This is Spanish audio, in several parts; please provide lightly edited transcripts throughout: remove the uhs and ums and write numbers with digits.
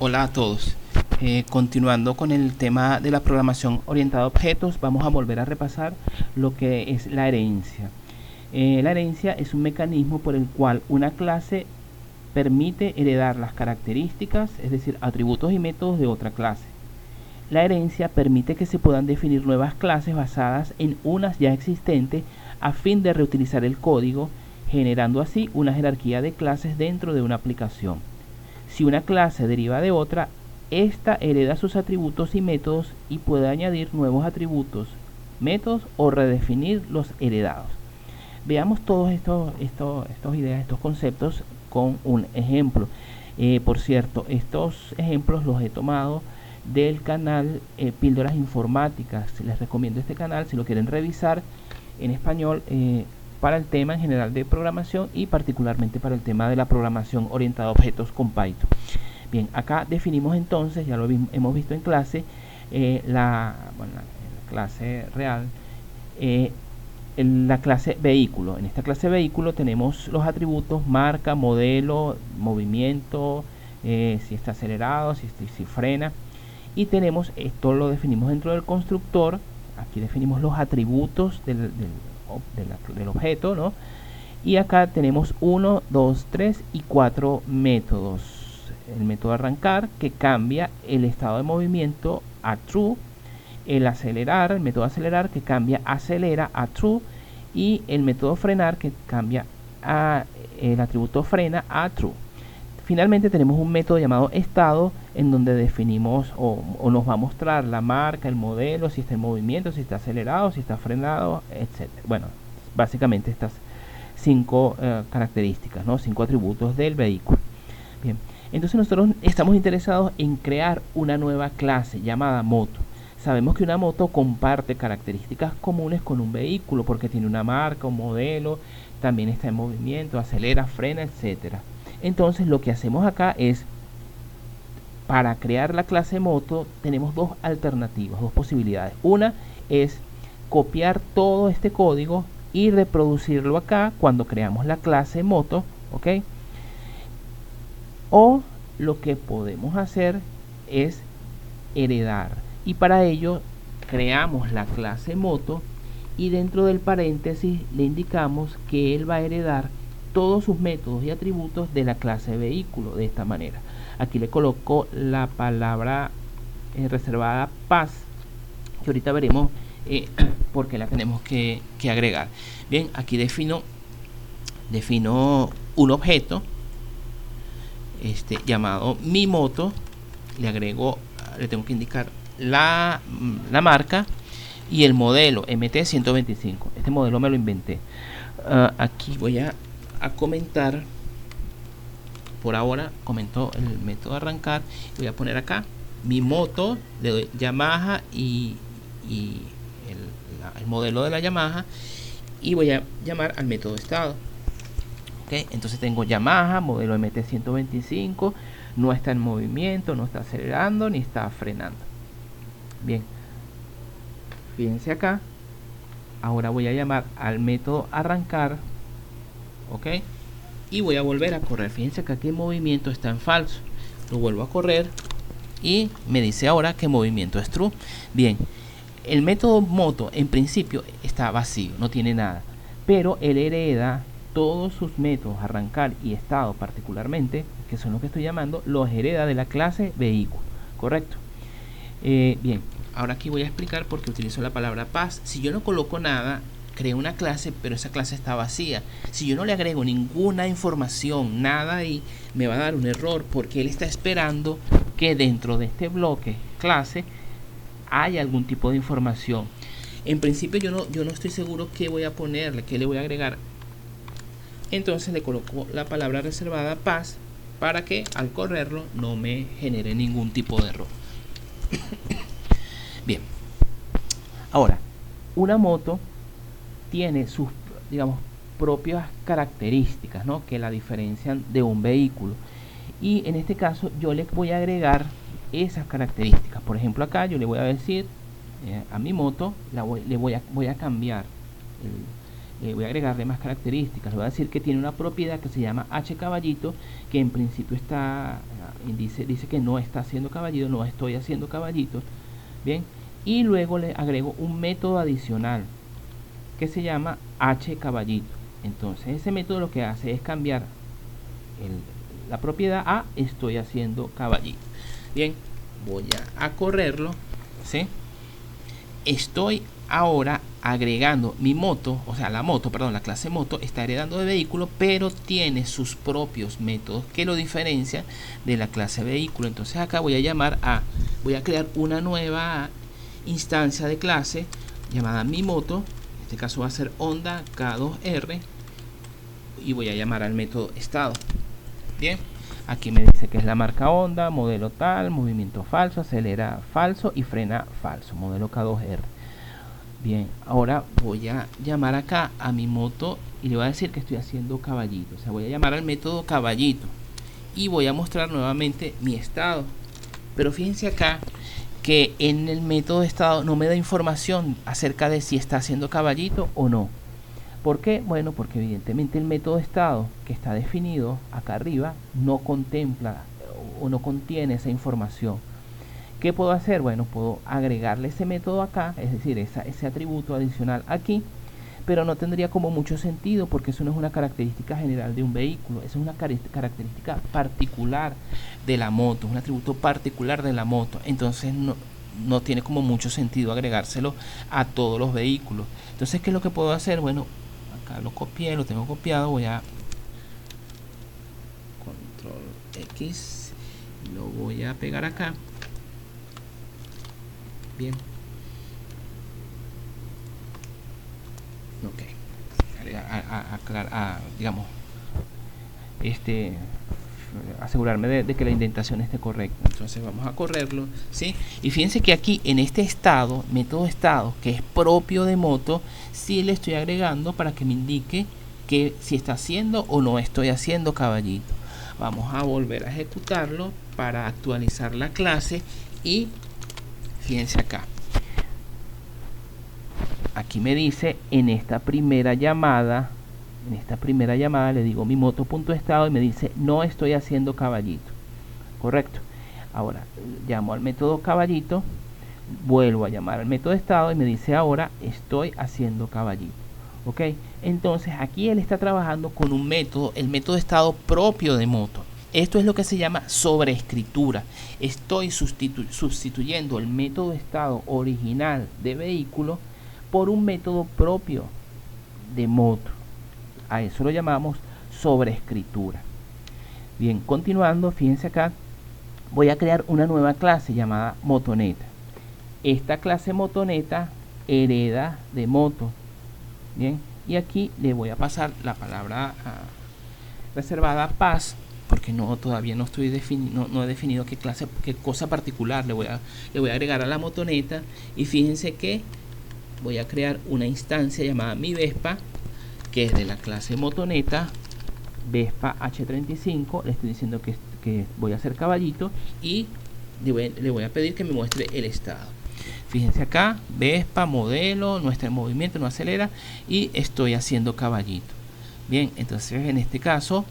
Hola a todos. Continuando con el tema de la programación orientada a objetos, vamos a volver a repasar lo que es la herencia. La herencia es un mecanismo por el cual una clase permite heredar las características, es decir, atributos y métodos de otra clase. La herencia permite que se puedan definir nuevas clases basadas en unas ya existentes a fin de reutilizar el código, generando así una jerarquía de clases dentro de una aplicación. Si una clase deriva de otra, esta hereda sus atributos y métodos y puede añadir nuevos atributos, métodos o redefinir los heredados. Veamos todos estos conceptos con un ejemplo. Por cierto, estos ejemplos los he tomado del canal Píldoras Informáticas. Les recomiendo este canal si lo quieren revisar en español para el tema en general de programación y particularmente para el tema de la programación orientada a objetos con Python. Bien, acá definimos entonces, ya lo hemos visto en clase, la clase real, en la clase vehículo. En esta clase vehículo tenemos los atributos marca, modelo, movimiento, si está acelerado, si frena, y tenemos esto lo definimos dentro del constructor. Aquí definimos los atributos del objeto, ¿no? Y acá tenemos 1, 2, 3 y 4 métodos. El método arrancar, que cambia el estado de movimiento a true. El acelerar, el método acelerar, que cambia acelera a true. Y el método frenar, que cambia el atributo frena a true. Finalmente tenemos un método llamado estado, en donde definimos o nos va a mostrar la marca, el modelo, si está en movimiento, si está acelerado, si está frenado, etc. Bueno, básicamente estas 5 características, ¿no? 5 atributos del vehículo. Bien, entonces nosotros estamos interesados en crear una nueva clase llamada moto. Sabemos que una moto comparte características comunes con un vehículo porque tiene una marca, un modelo, también está en movimiento, acelera, frena, etcétera. Entonces lo que hacemos acá es, para crear la clase moto tenemos dos alternativas, dos posibilidades. Una es copiar todo este código y reproducirlo acá cuando creamos la clase moto, ¿ok? O lo que podemos hacer es heredar, y para ello creamos la clase moto y dentro del paréntesis le indicamos que él va a heredar todos sus métodos y atributos de la clase vehículo de esta manera. Aquí le coloco la palabra reservada pass, que ahorita veremos por qué la tenemos que agregar. Bien, aquí defino un objeto llamado mi moto. Le tengo que indicar la marca y el modelo MT125. Este modelo me lo inventé. Aquí voy a comentar. Por ahora comento el método arrancar. Voy a poner acá mi moto, le doy Yamaha y el modelo de la Yamaha, y voy a llamar al método estado. ¿Okay? Entonces tengo Yamaha, modelo MT125, no está en movimiento, no está acelerando ni está frenando. Bien, fíjense acá. Ahora voy a llamar al método arrancar, ¿ok? Y voy a volver a correr. Fíjense que aquí el movimiento está en falso. Lo vuelvo a correr y me dice ahora que movimiento es true. Bien, el método moto en principio está vacío, no tiene nada, pero él hereda todos sus métodos, arrancar y estado particularmente, que son los que estoy llamando, los hereda de la clase vehículo, ¿correcto? Bien, ahora aquí voy a explicar por qué utilizo la palabra pass. Si yo no coloco nada, creo una clase, pero esa clase está vacía. Si yo no le agrego ninguna información, nada ahí, me va a dar un error porque él está esperando que dentro de este bloque clase haya algún tipo de información. En principio yo no estoy seguro qué voy a ponerle, qué le voy a agregar. Entonces le coloco la palabra reservada pass para que al correrlo no me genere ningún tipo de error. Bien, ahora una moto tiene sus, digamos, propias características, ¿no? Que la diferencian de un vehículo, y en este caso yo le voy a agregar esas características. Por ejemplo, acá yo le voy a decir a mi moto, voy a cambiar, voy a agregarle más características. Le voy a decir que tiene una propiedad que se llama H caballito, que en principio está dice que no está haciendo caballito, no estoy haciendo caballito. Bien, y luego le agrego un método adicional que se llama hCaballito. Entonces ese método lo que hace es cambiar la propiedad a estoy haciendo caballito. Bien, voy a correrlo, ¿sí? Estoy ahora agregando mi moto, o sea la clase moto está heredando de vehículo, pero tiene sus propios métodos que lo diferencian de la clase vehículo. Entonces acá voy a crear una nueva instancia de clase llamada mi moto. En este caso va a ser Honda K2R y voy a llamar al método estado. Bien, aquí me dice que es la marca Honda, modelo tal, movimiento falso, acelera falso y frena falso, modelo K2R. Bien, ahora voy a llamar acá a mi moto y le voy a decir que estoy haciendo caballito. O sea, voy a llamar al método caballito y voy a mostrar nuevamente mi estado. Pero fíjense acá que en el método estado no me da información acerca de si está haciendo caballito o no. ¿Por qué? Bueno, porque evidentemente el método estado que está definido acá arriba no contempla o no contiene esa información. ¿Qué puedo hacer? Bueno, puedo agregarle ese método acá, es decir, ese atributo adicional aquí, pero no tendría como mucho sentido porque eso no es una característica general de un vehículo, eso es una característica particular de la moto, es un atributo particular de la moto. Entonces no tiene como mucho sentido agregárselo a todos los vehículos. Entonces, ¿qué es lo que puedo hacer? Bueno, acá lo copié, lo tengo copiado, voy a control X, lo voy a pegar acá. Bien, ok, digamos, asegurarme de que la indentación esté correcta. Entonces vamos a correrlo, ¿sí? Y fíjense que aquí en este estado, método estado, que es propio de moto, sí le estoy agregando para que me indique que si está haciendo o no estoy haciendo caballito. Vamos a volver a ejecutarlo para actualizar la clase y fíjense acá. Aquí me dice en esta primera llamada le digo mi moto.estado y me dice no estoy haciendo caballito. Correcto. Ahora llamo al método caballito, vuelvo a llamar al método estado y me dice ahora estoy haciendo caballito. Ok. Entonces aquí él está trabajando con un método, el método estado propio de moto. Esto es lo que se llama sobreescritura. Estoy sustituyendo el método estado original de vehículo por un método propio de moto. A eso lo llamamos sobreescritura. Bien, continuando, fíjense acá, voy a crear una nueva clase llamada motoneta. Esta clase motoneta hereda de moto. Bien, y aquí le voy a pasar la palabra reservada paz, porque todavía no estoy no he definido qué cosa particular le voy a agregar a la motoneta. Y fíjense que voy a crear una instancia llamada mi Vespa, que es de la clase motoneta Vespa H35. Le estoy diciendo que voy a hacer caballito y le voy a pedir que me muestre el estado. Fíjense acá, Vespa, modelo, no está en movimiento, no acelera y estoy haciendo caballito. Bien, entonces en este caso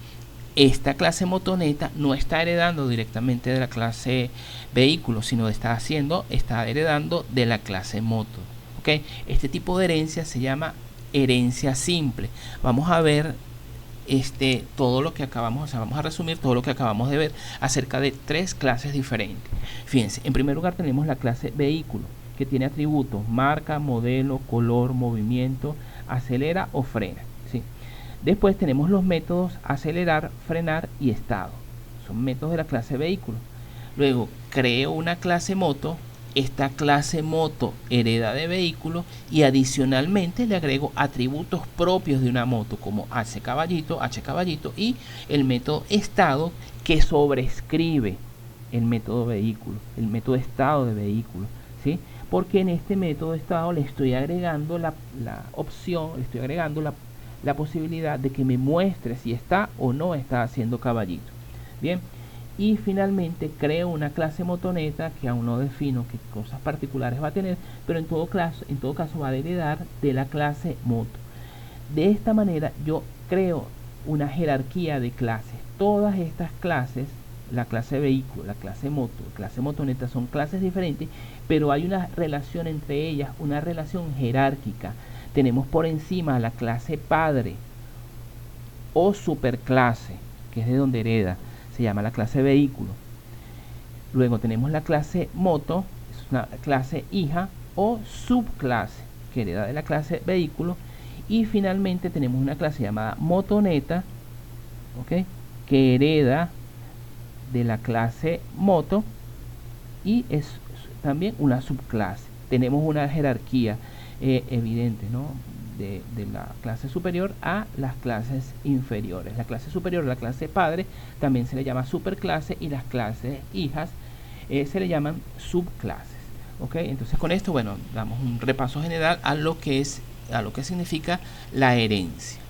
esta clase motoneta no está heredando directamente de la clase vehículo, sino está heredando de la clase moto. ¿Okay? Este tipo de herencia se llama herencia simple. Vamos a ver todo lo que vamos a resumir todo lo que acabamos de ver acerca de tres clases diferentes. Fíjense, en primer lugar tenemos la clase vehículo, que tiene atributos marca, modelo, color, movimiento, acelera o frena, ¿sí? Después tenemos los métodos acelerar, frenar y estado. Son métodos de la clase vehículo. Luego creo una clase moto. Esta clase moto hereda de vehículo y adicionalmente le agrego atributos propios de una moto como hCaballito y el método estado que sobrescribe el método vehículo, el método estado de vehículo, ¿sí? Porque en este método estado le estoy agregando la opción, le estoy agregando la posibilidad de que me muestre si está o no está haciendo caballito. Bien. Y finalmente creo una clase motoneta que aún no defino qué cosas particulares va a tener, pero en todo caso va a heredar de la clase moto. De esta manera yo creo una jerarquía de clases. Todas estas clases la clase vehículo, la clase moto, la clase motoneta son clases diferentes, pero hay una relación entre ellas, una relación jerárquica. Tenemos por encima la clase padre o superclase, que es de donde hereda, se llama la clase vehículo. Luego tenemos la clase moto, es una clase hija o subclase, que hereda de la clase vehículo. Y finalmente tenemos una clase llamada motoneta, ¿ok?, que hereda de la clase moto y es también una subclase. Tenemos una jerarquía evidente, ¿no?, de la clase superior a las clases inferiores. La clase superior, la clase padre, también se le llama superclase, y las clases hijas se le llaman subclases. ¿Ok? Entonces con esto, bueno, damos un repaso general a lo que significa la herencia.